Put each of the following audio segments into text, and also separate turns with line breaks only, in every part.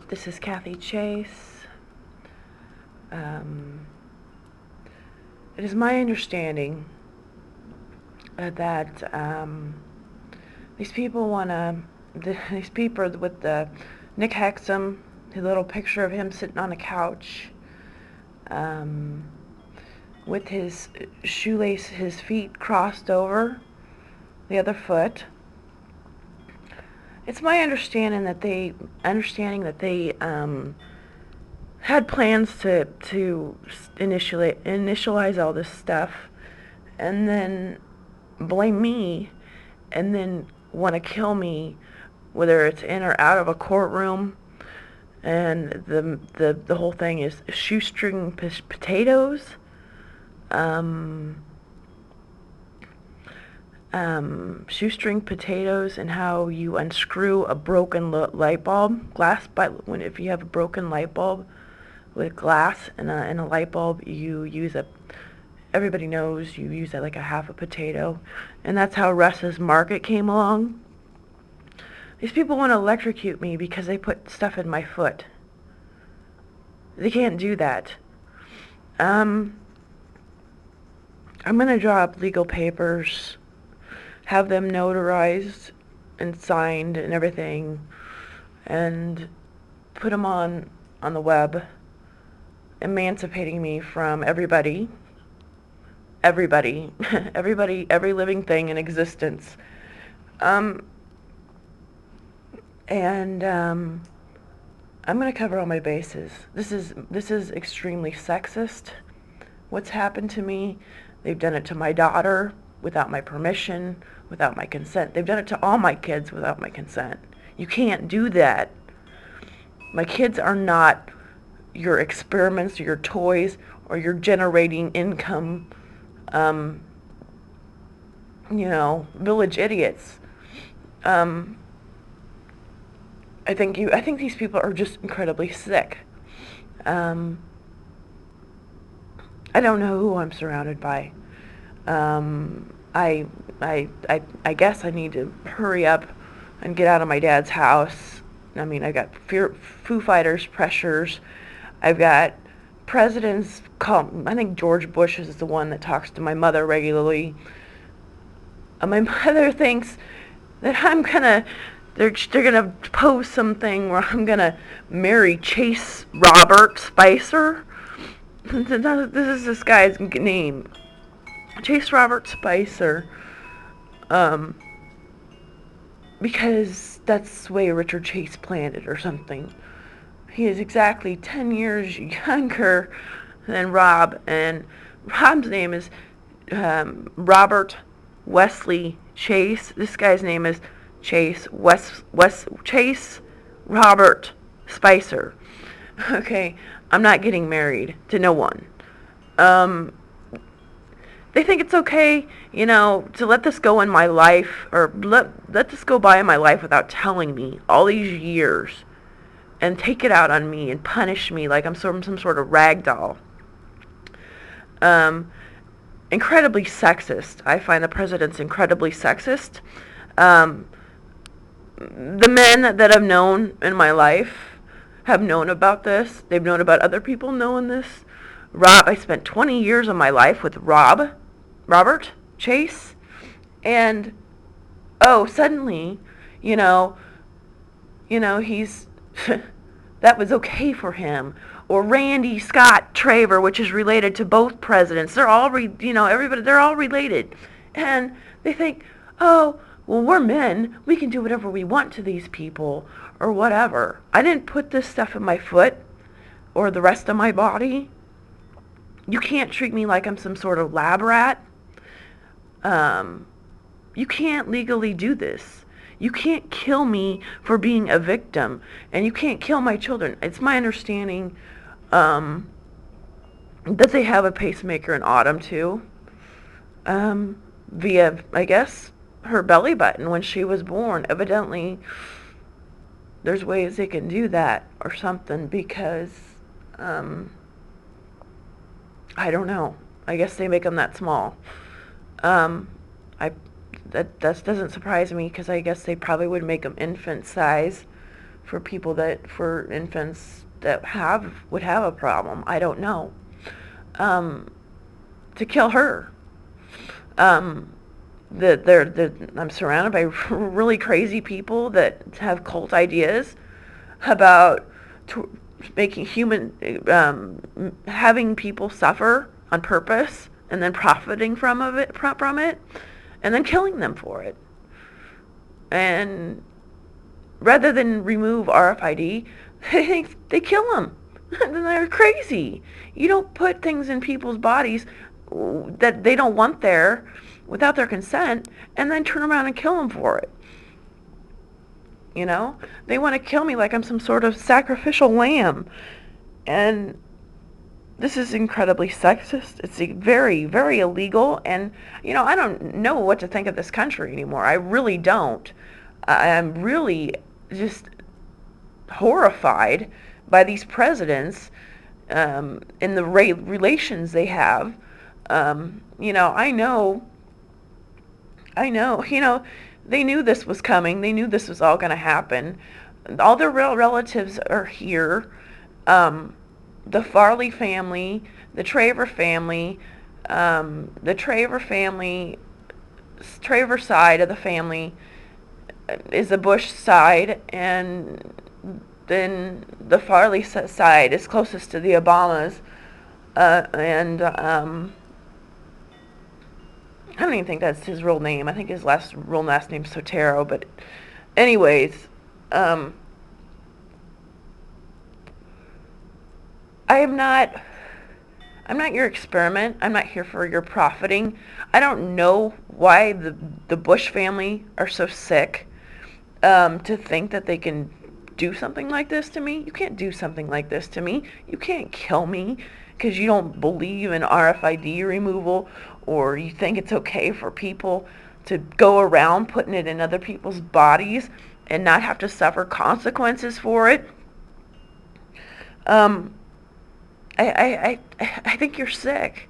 This is Kathy Chase. It is my understanding that these people these people with the Nick Hexum, his little picture of him sitting on a couch, with his shoelace, his feet crossed over the other foot. It's my understanding that they had plans to initialize all this stuff, and then blame me, and then want to kill me, whether it's in or out of a courtroom. And the whole thing is shoestring potatoes. Shoestring potatoes, and how you unscrew a broken light bulb glass. If you have a broken light bulb with glass and a light bulb, you use everybody knows you use like a half a potato, and that's how Russ's Market came along. These people want to electrocute me because they put stuff in my foot. They can't do that. I'm gonna draw up legal papers, have them notarized and signed and everything, and put them on the web, emancipating me from everybody, every living thing in existence. I'm going to cover all my bases. This is extremely sexist. What's happened to me? They've done it to my daughter without my permission, without my consent. They've done it to all my kids without my consent. You can't do that. My kids are not your experiments or your toys or your generating income, village idiots. I think these people are just incredibly sick. I don't know who I'm surrounded by. I guess I need to hurry up and get out of my dad's house. I mean, I got Foo Fighters pressures. I've got presidents I think George Bush is the one that talks to my mother regularly. My mother thinks that they're gonna post something where I'm gonna marry Chase Robert Spicer. This is this guy's name, Chase Robert Spicer, because that's the way Richard Chase planned it or something. He is exactly 10 years younger than Rob, and Rob's name is Robert Wesley Chase. This guy's name is Chase Chase Robert Spicer. Okay, I'm not getting married to no one. They think it's okay, to let this go in my life, or let this go by in my life without telling me all these years, and take it out on me and punish me like I'm some sort of rag doll. Incredibly sexist. I find the president's incredibly sexist. The men that I've known in my life have known about this. They've known about other people knowing this. I spent 20 years of my life with Robert Chase, and suddenly, he's that was okay for him. Or Randy Scott Traver, which is related to both presidents. They're all everybody. They're all related, and they think, oh, well, we're men. We can do whatever we want to these people, or whatever. I didn't put this stuff in my foot or the rest of my body. You can't treat me like I'm some sort of lab rat. You can't legally do this. You can't kill me for being a victim, and you can't kill my children. It's my understanding that they have a pacemaker in Autumn too, via, I guess, her belly button when she was born. Evidently, there's ways they can do that or something, because I don't know. I guess they make them that small. That doesn't surprise me, because I guess they probably would make them infant size for for infants that would have a problem. I don't know. To kill her. Um, I'm surrounded by really crazy people that have cult ideas about making having people suffer on purpose and then profiting from it, and then killing them for it. And rather than remove RFID, they kill them. They're crazy. You don't put things in people's bodies that they don't want there without their consent and then turn around and kill them for it. You know? They want to kill me like I'm some sort of sacrificial lamb. And this is incredibly sexist. It's very, very illegal. And, I don't know what to think of this country anymore. I really don't. I'm really just horrified by these presidents and the relations they have. I know, they knew this was coming. They knew this was all going to happen. All their real relatives are here. The Farley family, the Traver family, Traver side of the family is the Bush side, and then the Farley side is closest to the Obamas, and I don't even think that's his real name. I think his real last name's Sotero, but anyways, I'm not your experiment. I'm not here for your profiting. I don't know why the Bush family are so sick to think that they can do something like this to me. You can't do something like this to me. You can't kill me because you don't believe in RFID removal, or you think it's okay for people to go around putting it in other people's bodies and not have to suffer consequences for it. I think you're sick.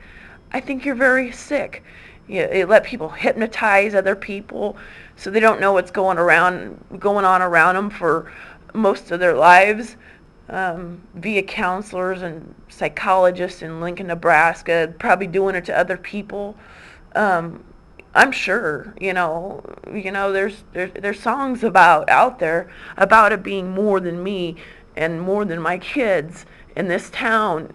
I think you're very sick. You let people hypnotize other people so they don't know what's going on around them for most of their lives, via counselors and psychologists in Lincoln, Nebraska, probably doing it to other people. I'm sure, there's songs out there about it being more than me and more than my kids in this town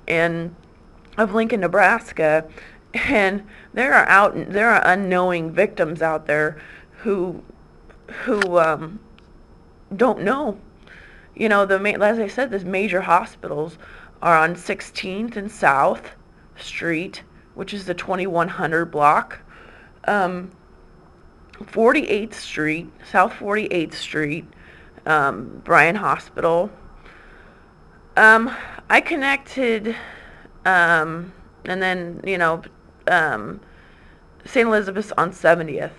of Lincoln, Nebraska, and there are unknowing victims out there who don't know. As I said, these major hospitals are on 16th and South Street, which is the 2100 block, 48th Street, South 48th Street, Bryan Hospital. I connected, and then, St. Elizabeth's on 70th,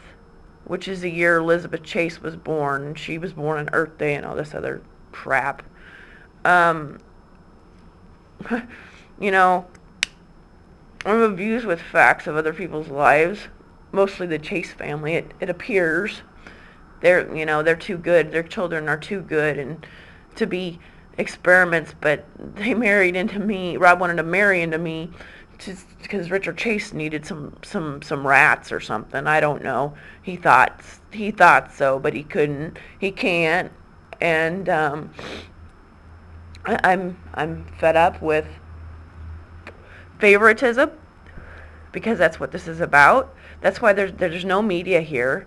which is the year Elizabeth Chase was born. She was born on Earth Day and all this other crap. I'm abused with facts of other people's lives, mostly the Chase family. It appears they're too good. Their children are too good and to be experiments, but they married into me. Rob wanted to marry into me just because Richard Chase needed some rats or something. I don't know. He thought so, but he can't. And I'm fed up with favoritism, because that's what this is about. That's why there's no media here.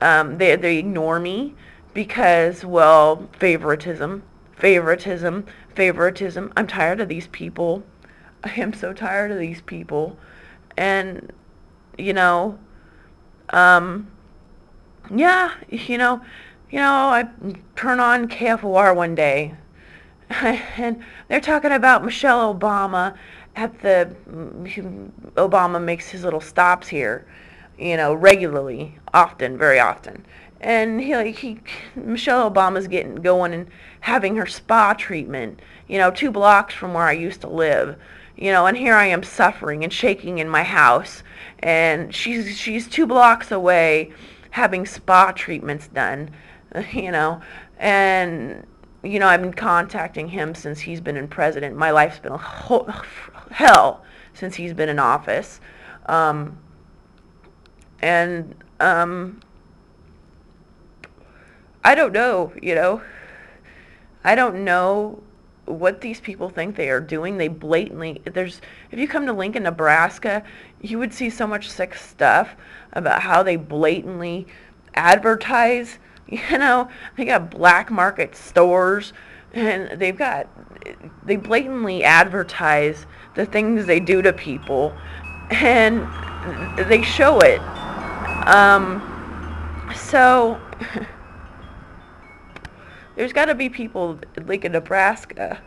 They ignore me because, well, favoritism. I'm tired of these people. I am so tired of these people. And yeah, I turn on KFOR one day, and they're talking about Michelle Obama Obama makes his little stops here, regularly, very often. And Michelle Obama's getting going and having her spa treatment, 2 blocks from where I used to live, and here I am suffering and shaking in my house, and she's 2 blocks away having spa treatments done, and I've been contacting him since he's been in president. My life's been hell since he's been in office. And I don't know, I don't know what these people think they are doing. They blatantly, if you come to Lincoln, Nebraska, you would see so much sick stuff about how they blatantly advertise. They got black market stores, and they blatantly advertise the things they do to people, and they show it. So there's got to be people in Lincoln, Nebraska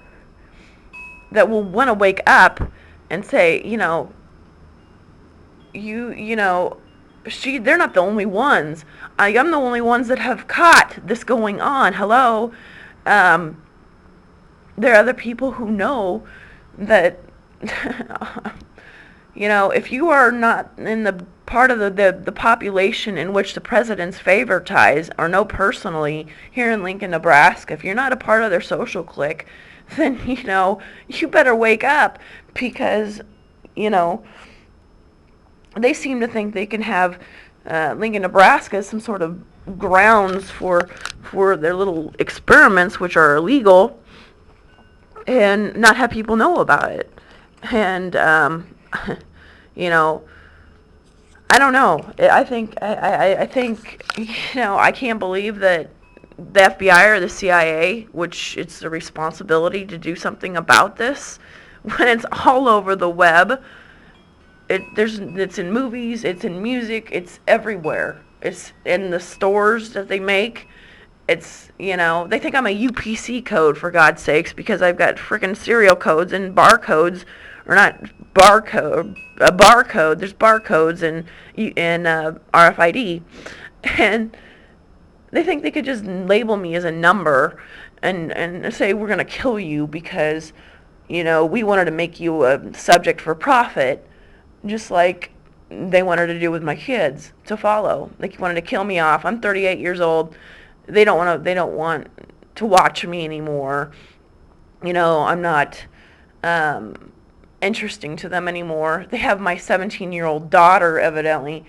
that will want to wake up and say, they're not the only ones. I am the only ones that have caught this going on. Hello. There are other people who know that, if you are not in the part of the population in which the presidents favoritize or know personally here in Lincoln, Nebraska, if you're not a part of their social clique, then, you better wake up, because, they seem to think they can have Lincoln, Nebraska as some sort of grounds for their little experiments, which are illegal, and not have people know about it. And, I don't know. I think, I can't believe that the FBI or the CIA, which it's the responsibility to do something about this, when it's all over the web. It's in movies, it's in music, it's everywhere. It's in the stores that they make. It's, they think I'm a UPC code, for God's sakes, because I've got freaking serial codes and barcodes, or not barcode, a barcode. There's barcodes in RFID, and they think they could just label me as a number and say we're gonna kill you because, we wanted to make you a subject for profit. Just like they wanted to do with my kids to follow. They wanted to kill me off. I'm 38 years old. They don't want to watch me anymore. I'm not interesting to them anymore. They have my 17-year-old daughter, evidently,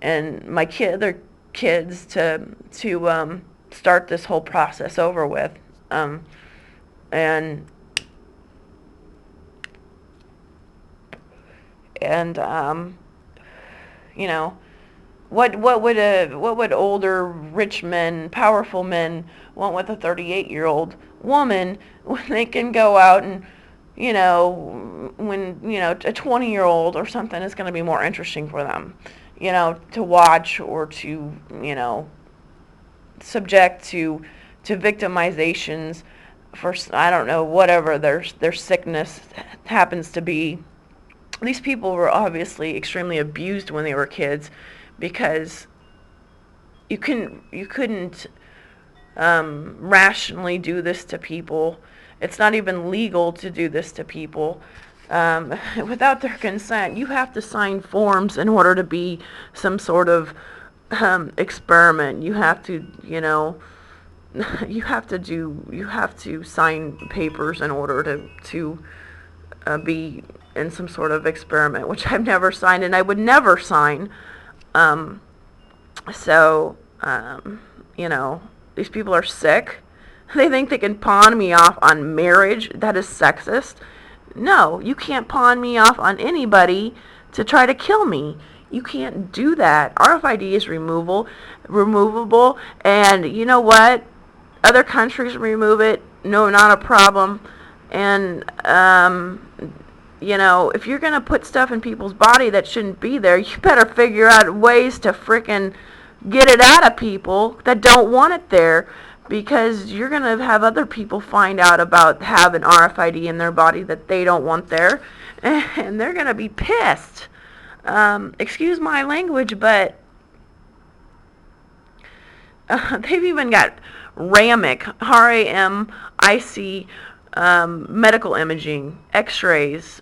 and their kids to start this whole process over with. What would older rich men, powerful men want with a 38-year-old woman when they can go out and when a 20-year-old or something is going to be more interesting for them, to watch, or to subject to victimizations for, I don't know, whatever their sickness happens to be. These people were obviously extremely abused when they were kids, because you couldn't rationally do this to people. It's not even legal to do this to people without their consent. You have to sign forms in order to be some sort of experiment. You have to, you have to sign papers in order to be in some sort of experiment, which I've never signed, and I would never sign. These people are sick. They think they can pawn me off on marriage. That is sexist. No, you can't pawn me off on anybody to try to kill me. You can't do that. RFID is removable, and you know what? Other countries remove it. No, not a problem. And if you're going to put stuff in people's body that shouldn't be there, you better figure out ways to frickin' get it out of people that don't want it there, because you're going to have other people find out about having RFID in their body that they don't want there, and they're going to be pissed. Excuse my language, but they've even got RAMIC, RAMIC, medical imaging, x-rays,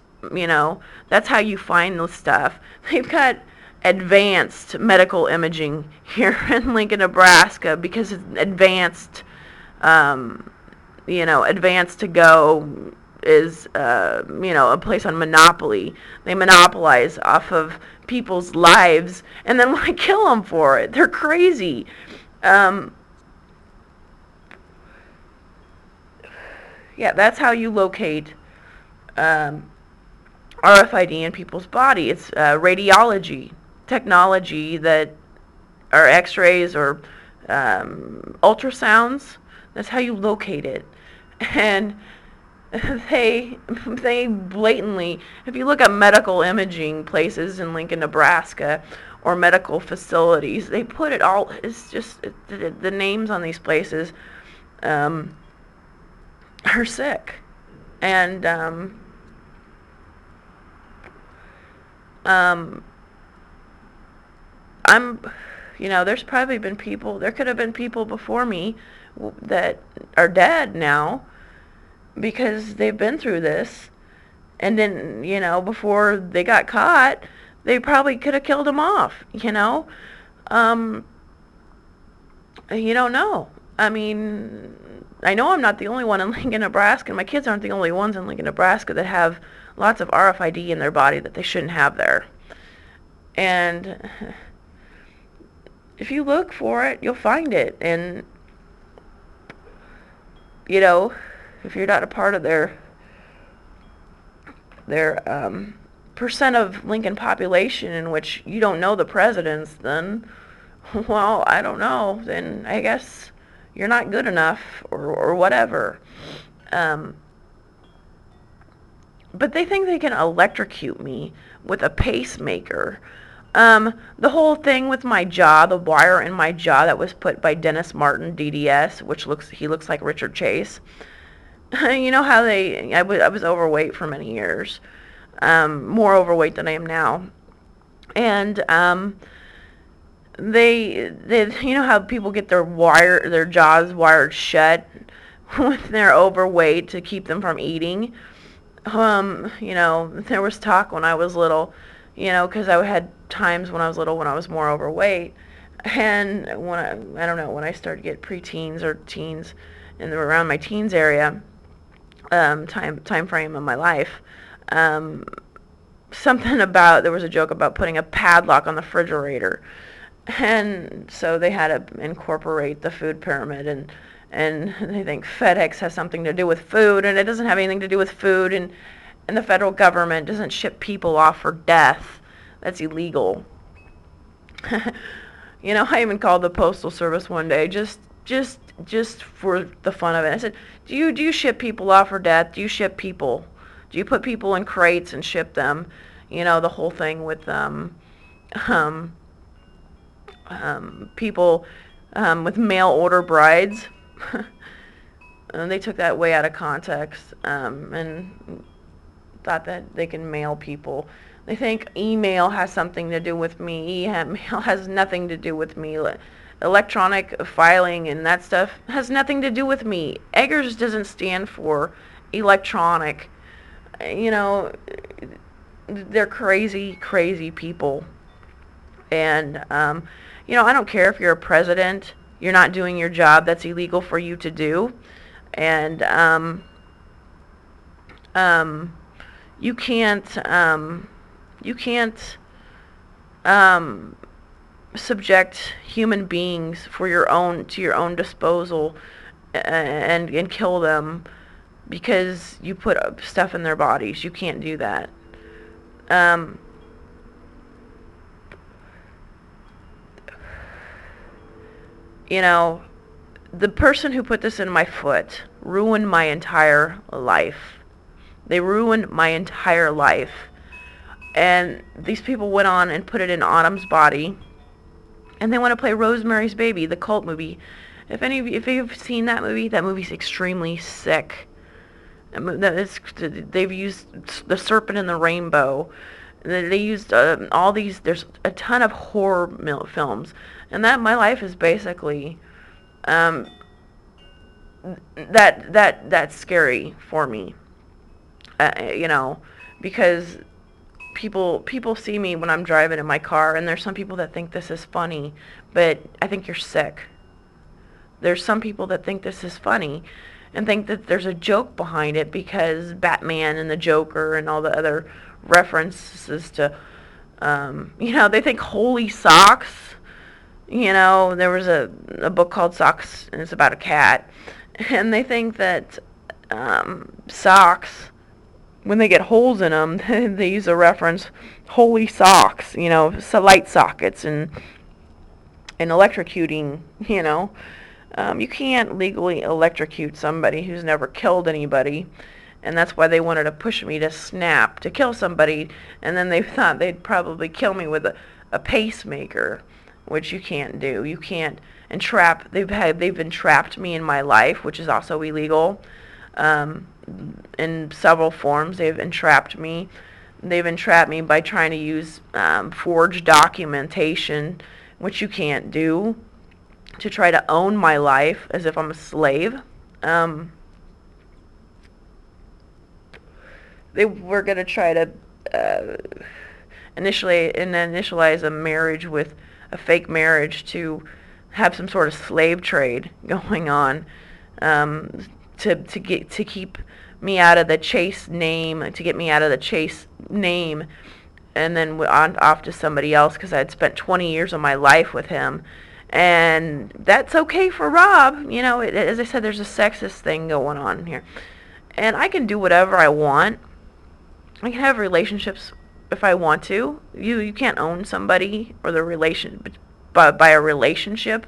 that's how you find this stuff. They've got advanced medical imaging here in Lincoln, Nebraska, because it's advanced, Advance to Go is, a place on Monopoly. They monopolize off of people's lives and then want to kill them for it. They're crazy. Yeah, that's how you locate RFID in people's body. It's radiology technology that are X-rays or ultrasounds. That's how you locate it. And they blatantly, if you look at medical imaging places in Lincoln, Nebraska, or medical facilities, they put it all, it's just, the names on these places are sick. And there's probably been people, there could have been people before me that are dead now because they've been through this, and then, before they got caught, they probably could have killed them off, you don't know. I mean, I know I'm not the only one in Lincoln, Nebraska, and my kids aren't the only ones in Lincoln, Nebraska that have lots of RFID in their body that they shouldn't have there. And if you look for it, you'll find it. And, if you're not a part of their percent of Lincoln population in which you don't know the presidents, then, well, I don't know. Then I guess you're not good enough or whatever. But they think they can electrocute me with a pacemaker. The whole thing with my jaw, the wire in my jaw that was put by Dennis Martin, DDS, he looks like Richard Chase. You know how I was overweight for many years, more overweight than I am now, and they how people get their jaws wired shut when they're overweight to keep them from eating. There was talk when I was little, because I had times when I was little when I was more overweight, and when when I started to get preteens or teens, and around my teens area, time frame of my life, there was a joke about putting a padlock on the refrigerator, and so they had to incorporate the food pyramid, and they think FedEx has something to do with food, and it doesn't have anything to do with food, and the federal government doesn't ship people off for death. That's illegal. I even called the Postal Service one day just for the fun of it. I said, do you ship people off for death? Do you ship people? Do you put people in crates and ship them? The whole thing with people with mail order brides. And they took that way out of context, and thought that they can mail people. They think email has something to do with me. Email has nothing to do with me. Electronic filing and that stuff has nothing to do with me. Eggers doesn't stand for electronic. They're crazy, crazy people. And, I don't care if you're a president. You're not doing your job. That's illegal for you to do. And you can't subject human beings to your own disposal and kill them because you put stuff in their bodies. You can't do that. The person who put this in my foot ruined my entire life. They ruined my entire life. And these people went on and put it in Autumn's body. And they want to play Rosemary's Baby, the cult movie. If you've seen that movie's extremely sick. They've used the serpent and the rainbow. They used all these. There's a ton of horror films, and my life is basically that's scary for me. Because people see me when I'm driving in my car, and there's some people that think this is funny, but I think you're sick. There's some people that think this is funny, and think that there's a joke behind it because Batman and the Joker and all the other references to, they think holy socks. There was a book called Socks, and it's about a cat, and they think that socks, when they get holes in them, they use a reference, holy socks, so light sockets and electrocuting, you can't legally electrocute somebody who's never killed anybody, and that's why they wanted to push me to snap to kill somebody, and then they thought they'd probably kill me with a pacemaker, which you can't do. You can't entrap. They've entrapped me in my life, which is also illegal. In several forms, they've entrapped me. They've entrapped me by trying to use forged documentation, which you can't do, to try to own my life as if I'm a slave. They were going to try to initialize a marriage with a fake marriage to have some sort of slave trade going on, to keep me out of the Chase name, to get me out of the Chase name, and then off to somebody else, because I'd spent 20 years of my life with him. And that's okay for Rob. As I said, there's a sexist thing going on here. And I can do whatever I want. I can have relationships if I want to. You can't own somebody or the relation by a relationship.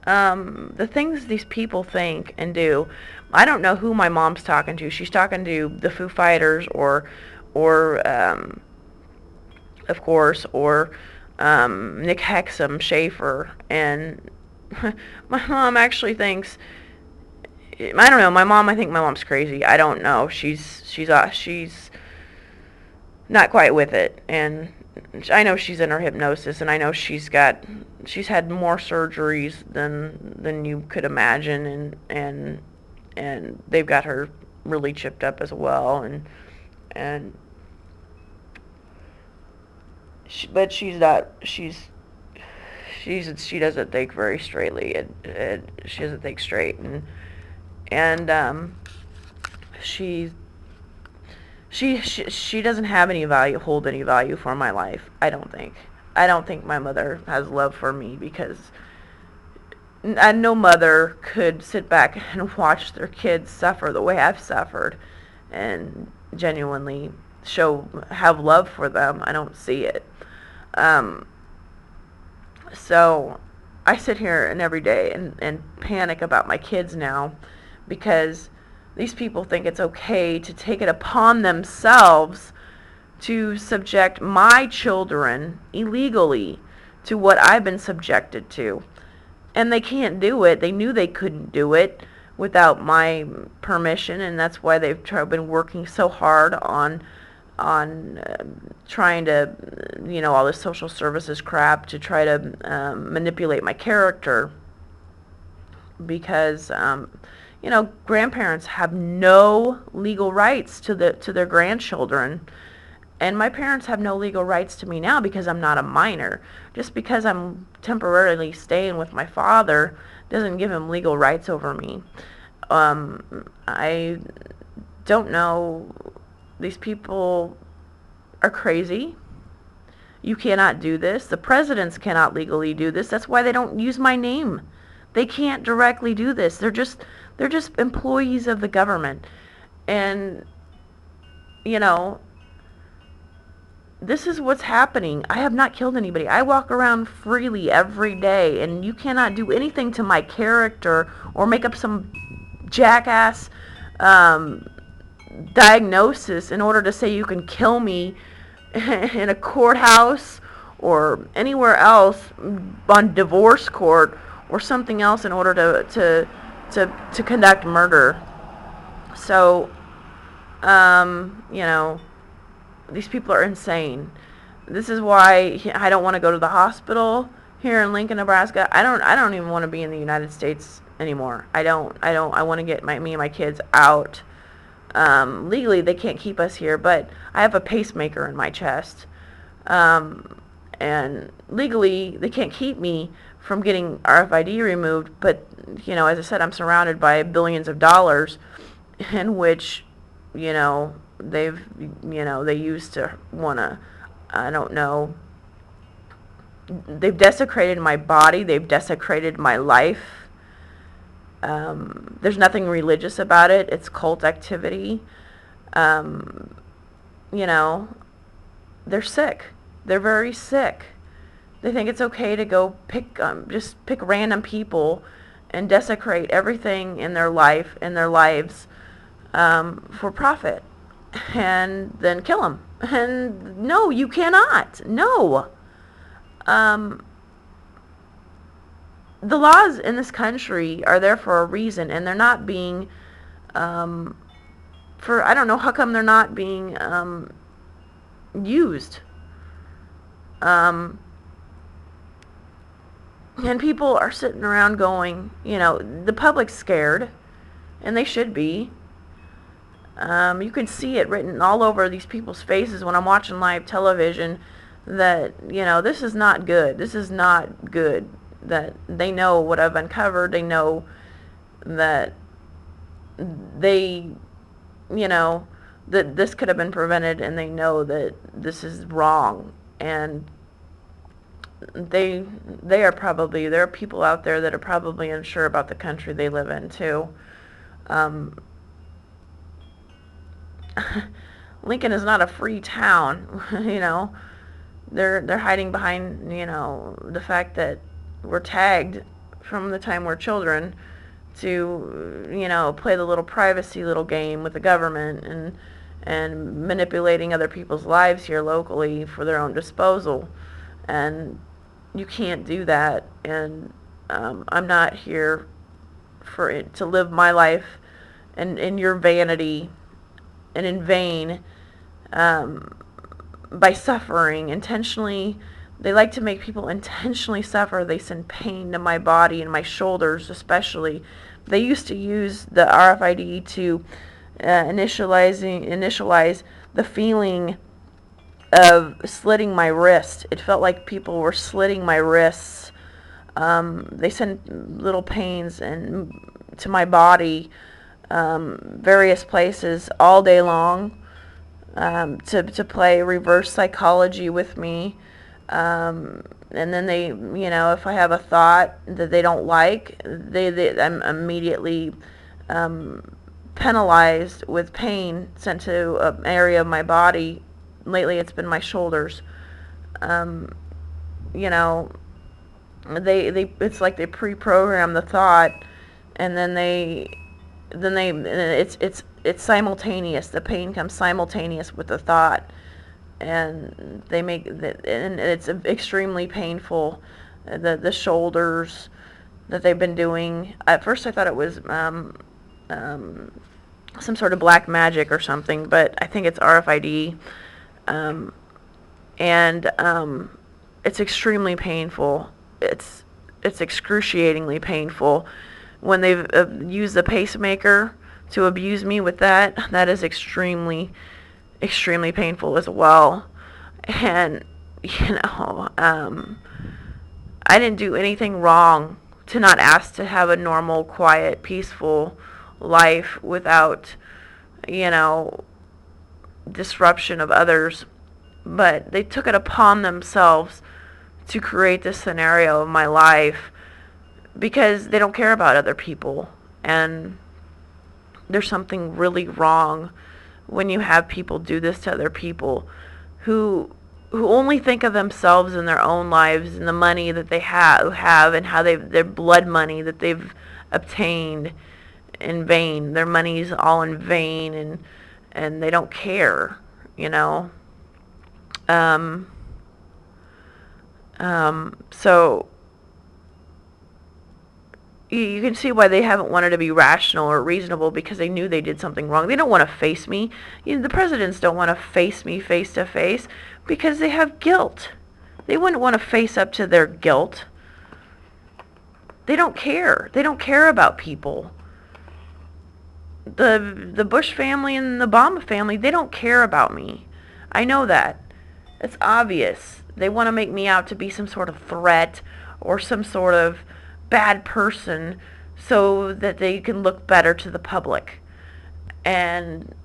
The things these people think and do. I don't know who my mom's talking to. She's talking to the Foo Fighters or of course, or Nick Hexum Schaefer. And my mom actually thinks, I don't know, I think my mom's crazy. I don't know. She's not quite with it, and I know she's in her hypnosis, and I know she's had more surgeries than you could imagine, and they've got her really chipped up as well, but she doesn't think very straightly, and she doesn't think straight, and she doesn't have hold any value for my life. I don't think my mother has love for me, because no mother could sit back and watch their kids suffer the way I've suffered and genuinely have love for them. I don't see it. So I sit here and every day and panic about my kids now, because these people think it's okay to take it upon themselves to subject my children illegally to what I've been subjected to. And they can't do it. They knew they couldn't do it without my permission, and that's why they've been working so hard on trying to, all this social services crap to try to manipulate my character, because grandparents have no legal rights to their grandchildren, and my parents have no legal rights to me now because I'm not a minor. Just because I'm temporarily staying with my father doesn't give him legal rights over me. I don't know. These people are crazy. You cannot do this. The presidents cannot legally do this. That's why they don't use my name. They can't directly do this. They're just employees of the government. And, this is what's happening. I have not killed anybody. I walk around freely every day, and you cannot do anything to my character or make up some jackass diagnosis in order to say you can kill me in a courthouse or anywhere else, on divorce court or something else, in order to conduct murder. So, these people are insane. This is why I don't want to go to the hospital here in Lincoln, Nebraska. I don't even want to be in the United States anymore. I want to get me and my kids out. Legally, they can't keep us here, but I have a pacemaker in my chest. And legally, they can't keep me from getting RFID removed, but, as I said, I'm surrounded by billions of dollars in which, they've, they used to want to, I don't know, they've desecrated my body, they've desecrated my life. There's nothing religious about it. It's cult activity. They're sick. They're very sick. They think it's okay to go just pick random people and desecrate everything in their life, in their lives, for profit, and then kill them. And no, you cannot. No. The laws in this country are there for a reason, and they're not being, I don't know how come they're not being used. And people are sitting around going, the public's scared, and they should be. You can see it written all over these people's faces when I'm watching live television that, this is not good. This is not good. That they know what I've uncovered. They know that that this could have been prevented, and they know that this is wrong. And there are people out there that are probably unsure about the country they live in too. Lincoln is not a free town. They're hiding behind the fact that we're tagged from the time we're children to play the little privacy little game with the government and manipulating other people's lives here locally for their own disposal. And you can't do that. And I'm not here for it to live my life in your vanity and in vain, by suffering intentionally. They like to make people intentionally suffer. They send pain to my body and my shoulders especially. They used to use the RFID to initialize the feeling of slitting my wrist. It felt like people were slitting my wrists. They sent little pains to my body, various places all day long, to play reverse psychology with me. And then they, if I have a thought that they don't like, I'm immediately penalized with pain sent to an area of my body. Lately it's been my shoulders. It's like they pre-program the thought, and then it's simultaneous. The pain comes simultaneous with the thought. And they make that, and it's extremely painful. The shoulders that they've been doing. At first, I thought it was some sort of black magic or something, but I think it's RFID, and it's extremely painful. It's excruciatingly painful. When they've used the pacemaker to abuse me with that, that is extremely painful as well. And I didn't do anything wrong to not ask to have a normal, quiet, peaceful life without disruption of others, but they took it upon themselves to create this scenario of my life because they don't care about other people. And there's something really wrong when you have people do this to other people who only think of themselves and their own lives and the money that they have and how their blood money that they've obtained in vain. Their money's all in vain, and they don't care, so you can see why they haven't wanted to be rational or reasonable, because they knew they did something wrong. They don't want to face me. The presidents don't want to face me face to face because they have guilt. They wouldn't want to face up to their guilt. They don't care. They don't care about people. The Bush family and the Obama family, they don't care about me. I know that. It's obvious. They want to make me out to be some sort of threat or some sort of bad person so that they can look better to the public. And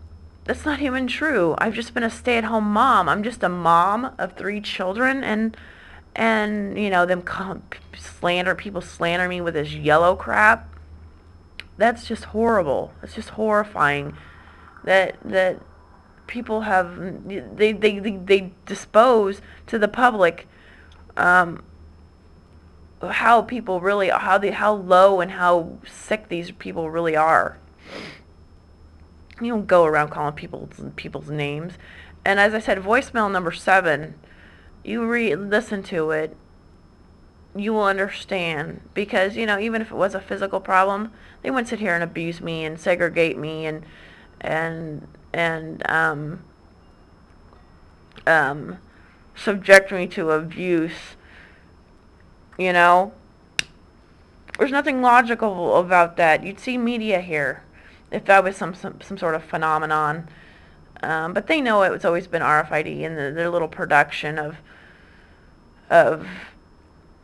that's not even true. I've just been a stay-at-home mom. I'm just a mom of 3 children, and people slander me with this yellow crap. That's just horrible. It's just horrifying that people have they dispose to the public how people really how low and how sick these people really are. You don't go around calling people's names. And as I said, voicemail number 7, you listen to it, you will understand, because even if it was a physical problem, they wouldn't sit here and abuse me and segregate me and subject me to abuse. There's nothing logical about that. You'd see media here if that was some sort of phenomenon. But they know it's always been RFID and their little production of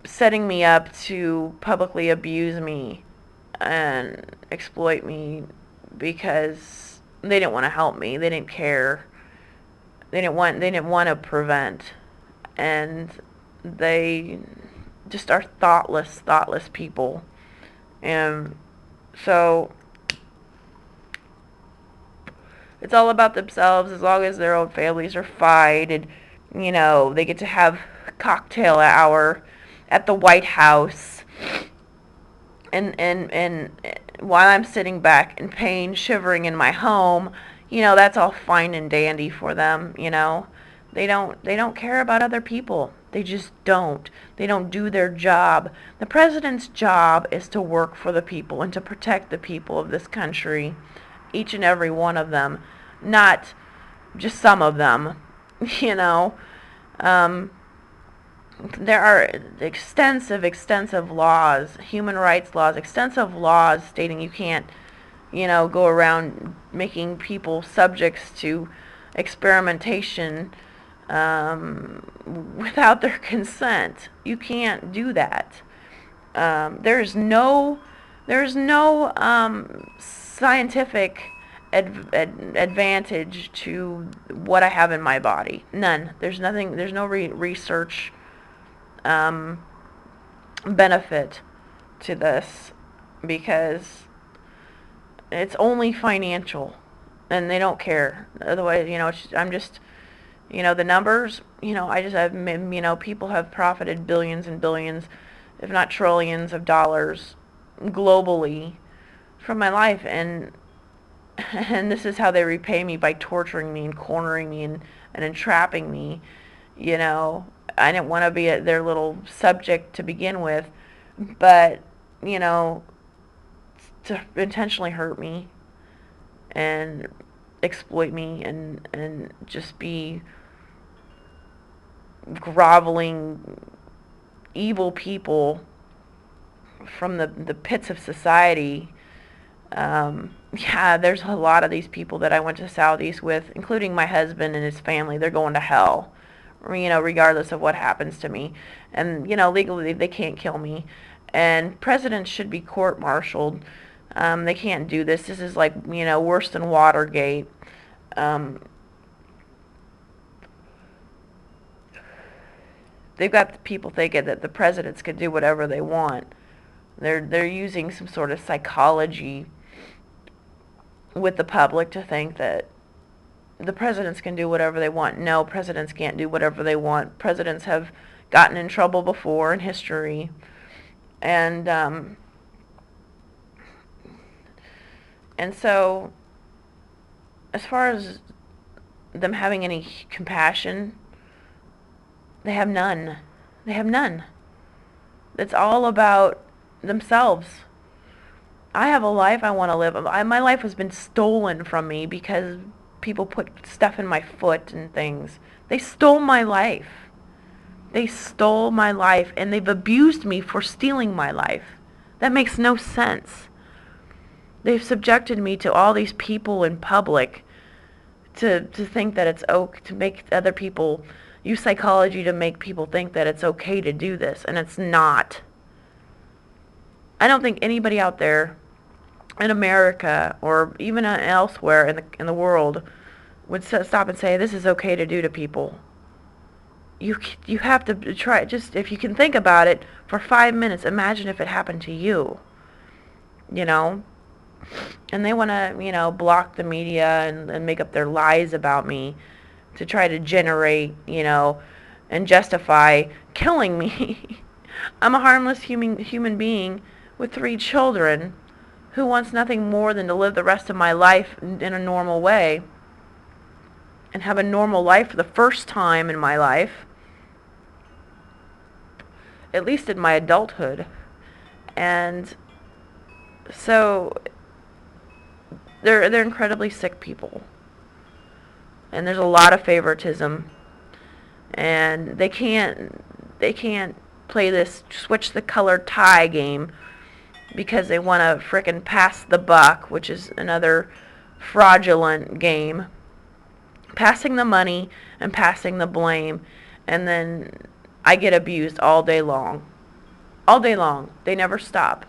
setting me up to publicly abuse me and exploit me, because they didn't want to help me. They didn't care. They didn't want to prevent. And they just are thoughtless people. And so it's all about themselves. As long as their own families are fine, and they get to have cocktail hour at the White House, and while I'm sitting back in pain, shivering in my home, that's all fine and dandy for them. They don't care about other people. They just don't. They don't do their job. The president's job is to work for the people and to protect the people of this country, each and every one of them, not just some of them. There are extensive laws, human rights laws, extensive laws stating you can't, go around making people subjects to experimentation without their consent. You can't do that. There's no scientific advantage to what I have in my body. None. There's nothing. There's no research benefit to this, because it's only financial, and they don't care. Otherwise, I'm just, the numbers, I just have, people have profited billions and billions, if not trillions of dollars globally from my life, and this is how they repay me, by torturing me and cornering me and entrapping me. I didn't want to be their little subject to begin with, but to intentionally hurt me and exploit me and just be groveling evil people from the pits of society. There's a lot of these people that I went to Saudis with, including my husband and his family. They're going to hell, regardless of what happens to me. And, legally they can't kill me. And presidents should be court-martialed. They can't do this. This is like, worse than Watergate. They've got the people thinking that the presidents can do whatever they want. They're using some sort of psychology with the public to think that the presidents can do whatever they want. No, presidents can't do whatever they want. Presidents have gotten in trouble before in history. And so, as far as them having any compassion, they have none. They have none. It's all about themselves. I have a life I want to live. My life has been stolen from me because people put stuff in my foot and things. They stole my life. They stole my life, and they've abused me for stealing my life. That makes no sense. They've subjected me to all these people in public to think that it's okay to make other people, use psychology to make people think that it's okay to do this, and it's not. I don't think anybody out there in America or even elsewhere in the world would stop and say this is okay to do to people. You have to try, just if you can think about it for 5 minutes, imagine if it happened to you, you know? And they want to, block the media and make up their lies about me to try to generate, and justify killing me. I'm a harmless human being with 3 children who wants nothing more than to live the rest of my life in a normal way and have a normal life for the first time in my life, at least in my adulthood. And so they're incredibly sick people. And there's a lot of favoritism. And they can't play this switch the color tie game because they want to frickin' pass the buck, which is another fraudulent game. Passing the money and passing the blame, and then I get abused all day long. All day long. They never stop.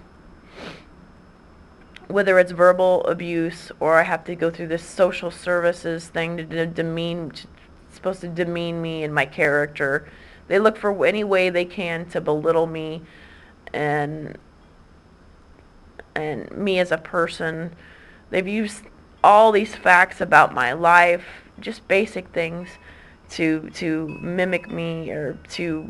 Whether it's verbal abuse or I have to go through this social services thing supposed to demean me and my character. They look for any way they can to belittle me and me as a person. They've used all these facts about my life, just basic things, to mimic me or to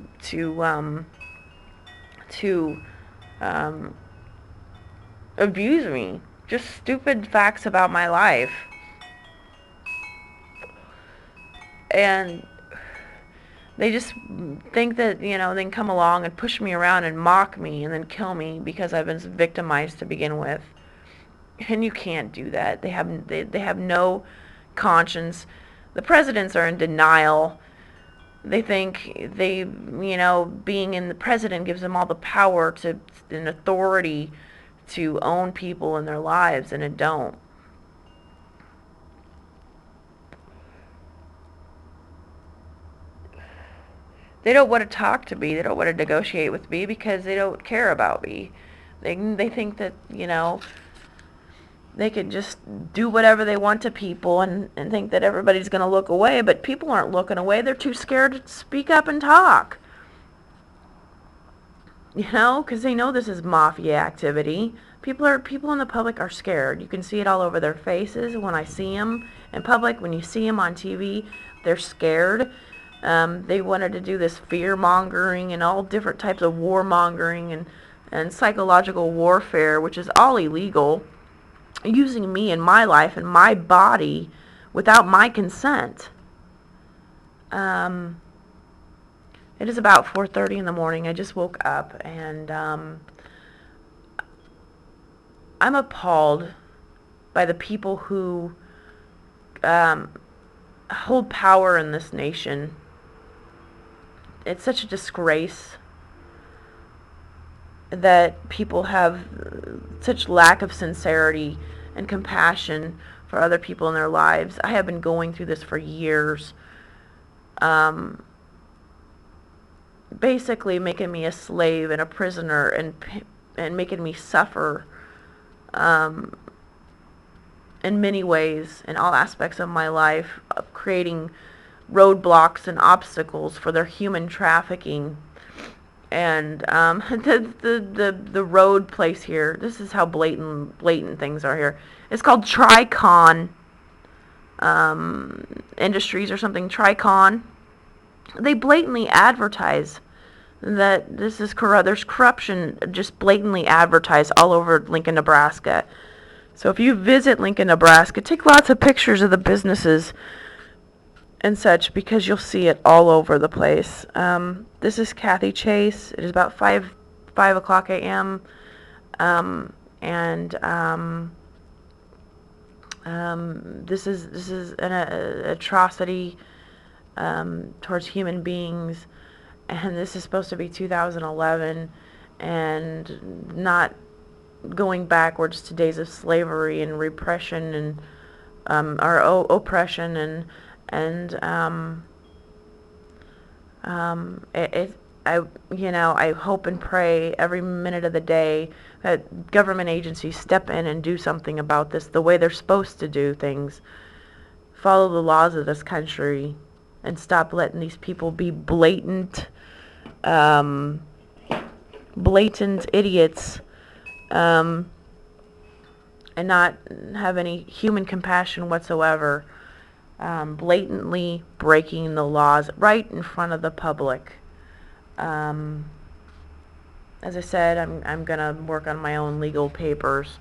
abuse me. Just stupid facts about my life. And they just think that, they can come along and push me around and mock me and then kill me because I've been victimized to begin with. And you can't do that. They have no conscience. The presidents are in denial. They think being in the president gives them all the power and authority to own people in their lives, and it don't. They don't want to talk to me. They don't want to negotiate with me because they don't care about me. They think that, they can just do whatever they want to people and think that everybody's going to look away, but people aren't looking away. They're too scared to speak up and talk. Because they know this is mafia activity. People in the public are scared. You can see it all over their faces when I see them in public. When you see them on TV, they're scared. They wanted to do this fear-mongering and all different types of war-mongering and psychological warfare, which is all illegal, using me and my life and my body without my consent. It is about 4:30 in the morning. I just woke up, and I'm appalled by the people who hold power in this nation. It's such a disgrace that people have such lack of sincerity and compassion for other people in their lives. I have been going through this for years. Basically making me a slave and a prisoner and making me suffer in many ways, in all aspects of my life, of creating roadblocks and obstacles for their human trafficking. And the road place here, this is how blatant things are here. It's called Tricon Industries or something, Tricon. They blatantly advertise that this is corrupt. There's corruption just blatantly advertised all over Lincoln, Nebraska. So if you visit Lincoln, Nebraska, take lots of pictures of the businesses and such, because you'll see it all over the place. This is Kathy Chase. It is about 5 o'clock a.m. This is an atrocity towards human beings, and this is supposed to be 2011, and not going backwards to days of slavery and repression and or oppression and I hope and pray every minute of the day that government agencies step in and do something about this the way they're supposed to do things. Follow the laws of this country and stop letting these people be blatant idiots, and not have any human compassion whatsoever, blatantly breaking the laws right in front of the public. As I said, I'm gonna work on my own legal papers.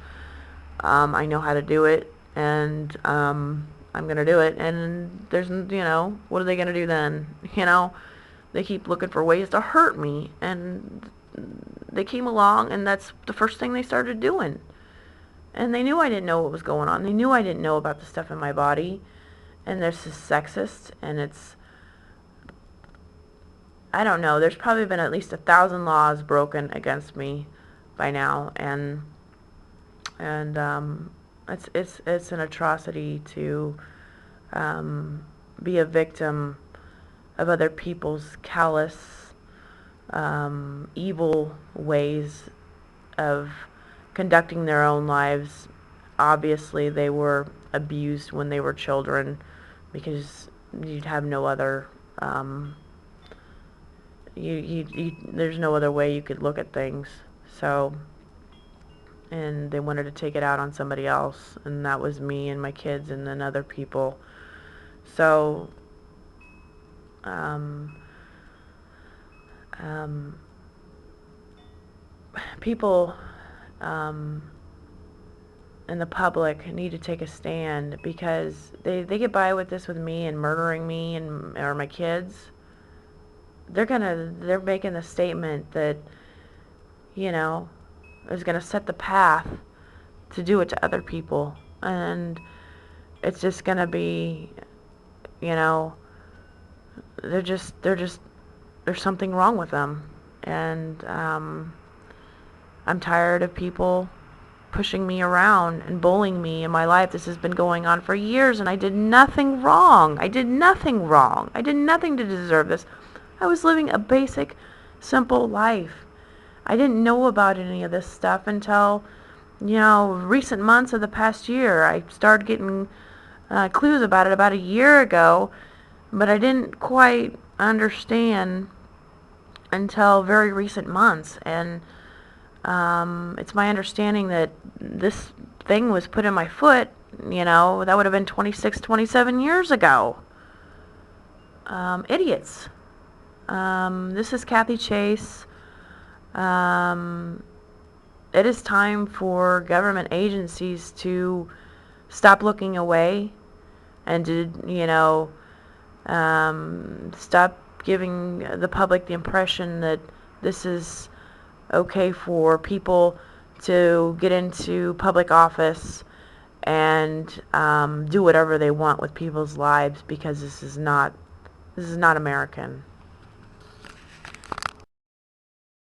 I know how to do it, and I'm gonna do it. And there's, what are they gonna do then? They keep looking for ways to hurt me, and they came along, and that's the first thing they started doing. And they knew I didn't know what was going on. They knew I didn't know about the stuff in my body, and this is sexist, and it's, I don't know, there's probably been at least 1,000 laws broken against me by now, and it's an atrocity to be a victim of other people's callous, evil ways of conducting their own lives. Obviously, they were abused when they were children, because you'd have no other, there's no other way you could look at things. So, and they wanted to take it out on somebody else, and that was me and my kids and then other people. So, people in the public need to take a stand, because they get by with this with me and murdering me or my kids. They're making the statement that, is going to set the path to do it to other people, and it's just going to be, there's something wrong with them. And I'm tired of people pushing me around and bullying me in my life. This has been going on for years, and I did nothing wrong. I did nothing wrong. I did nothing to deserve this. I was living a basic, simple life. I didn't know about any of this stuff until, recent months of the past year. I started getting clues about it about a year ago, but I didn't quite understand until very recent months. And it's my understanding that this thing was put in my foot, that would have been 26, 27 years ago. Idiots. This is Kathy Chase. It is time for government agencies to stop looking away and to, stop giving the public the impression that this is okay for people to get into public office and do whatever they want with people's lives, because this is not American.